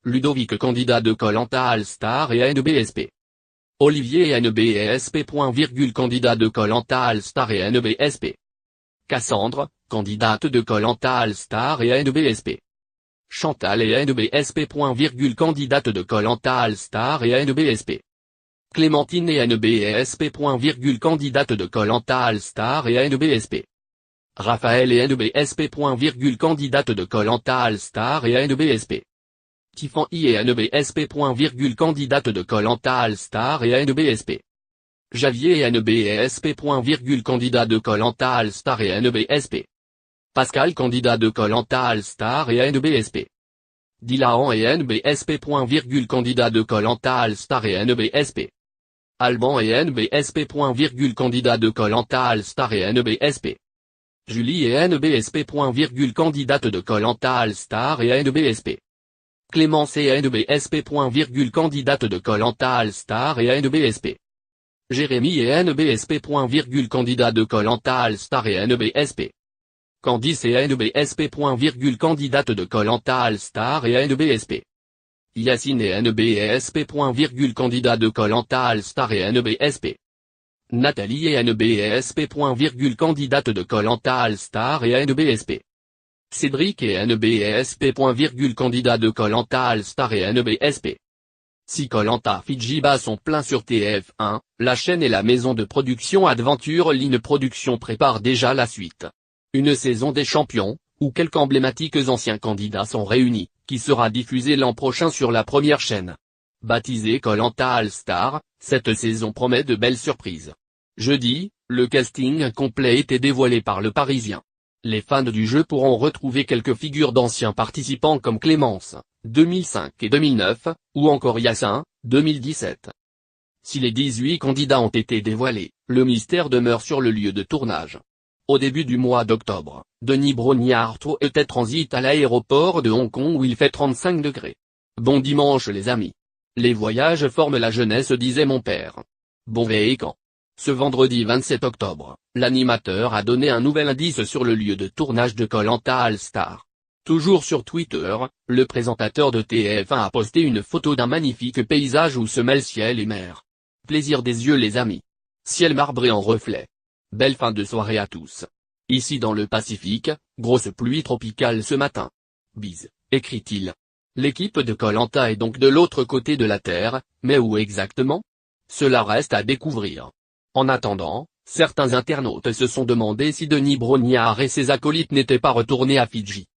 Ludovic candidat de Koh-Lanta All-Star et NBSP. Olivier NBSP. Candidat de Koh-Lanta All-Star et NBSP. Cassandre, candidate de Koh-Lanta All-Star et NBSP. Chantal et NBSP. Candidate de Koh-Lanta All-Star et NBSP. Clémentine et NBSP. Candidate de Koh-Lanta All-Star et NBSP. Raphaël et NBSP. Candidate de Koh-Lanta All-Star et NBSP. Tiffany et NBSP. Candidate de Koh-Lanta All-Star et NBSP. Javier et NBSP. Candidat de Koh-Lanta All-Star et NBSP. Pascal candidat de Koh-Lanta All-Star et NBSP. Dylan et NBSP. Candidat de Koh-Lanta All-Star et NBSP. Alban et NBSP. Candidat de Koh-Lanta All-Star et NBSP. Julie et NBSP. Candidate de Koh-Lanta All-Star et NBSP. Clémence et NBSP. Candidate de Koh-Lanta All-Star et NBSP. Jérémy et NBSP. Candidat de Koh-Lanta All-Star et NBSP. Candice et NBSP. Candidate de Koh-Lanta All-Star et NBSP. Yacine et NBSP. Candidat de Koh-Lanta All-Star et NBSP. Nathalie et NBSP. Candidate de Koh-Lanta All-Star et NBSP. Cédric et NBSP. Candidat de Koh-Lanta All-Star et NBSP. Si Koh-Lanta Fidji bat son plein sur TF1, la chaîne et la maison de production Adventure Line Production préparent déjà la suite. Une saison des champions, où quelques emblématiques anciens candidats sont réunis, qui sera diffusée l'an prochain sur la première chaîne. Baptisée Koh-Lanta All-Star, cette saison promet de belles surprises. Jeudi, le casting complet était dévoilé par Le Parisien. Les fans du jeu pourront retrouver quelques figures d'anciens participants comme Clémence, 2005 et 2009, ou encore Yacine, 2017. Si les 18 candidats ont été dévoilés, le mystère demeure sur le lieu de tournage. Au début du mois d'octobre, Denis Brognard était transit à l'aéroport de Hong Kong où il fait 35 degrés. Bon dimanche les amis. Les voyages forment la jeunesse disait mon père. Bon véhicule. Ce vendredi 27 octobre, l'animateur a donné un nouvel indice sur le lieu de tournage de Koh-Lanta All-Star. Toujours sur Twitter, le présentateur de TF1 a posté une photo d'un magnifique paysage où se mêlent ciel et mer. Plaisir des yeux les amis. Ciel marbré en reflet. Belle fin de soirée à tous. Ici dans le Pacifique, grosse pluie tropicale ce matin. Bise, écrit-il. L'équipe de Koh-Lanta est donc de l'autre côté de la Terre, mais où exactement? Cela reste à découvrir. En attendant, certains internautes se sont demandé si Denis Brognard et ses acolytes n'étaient pas retournés à Fidji.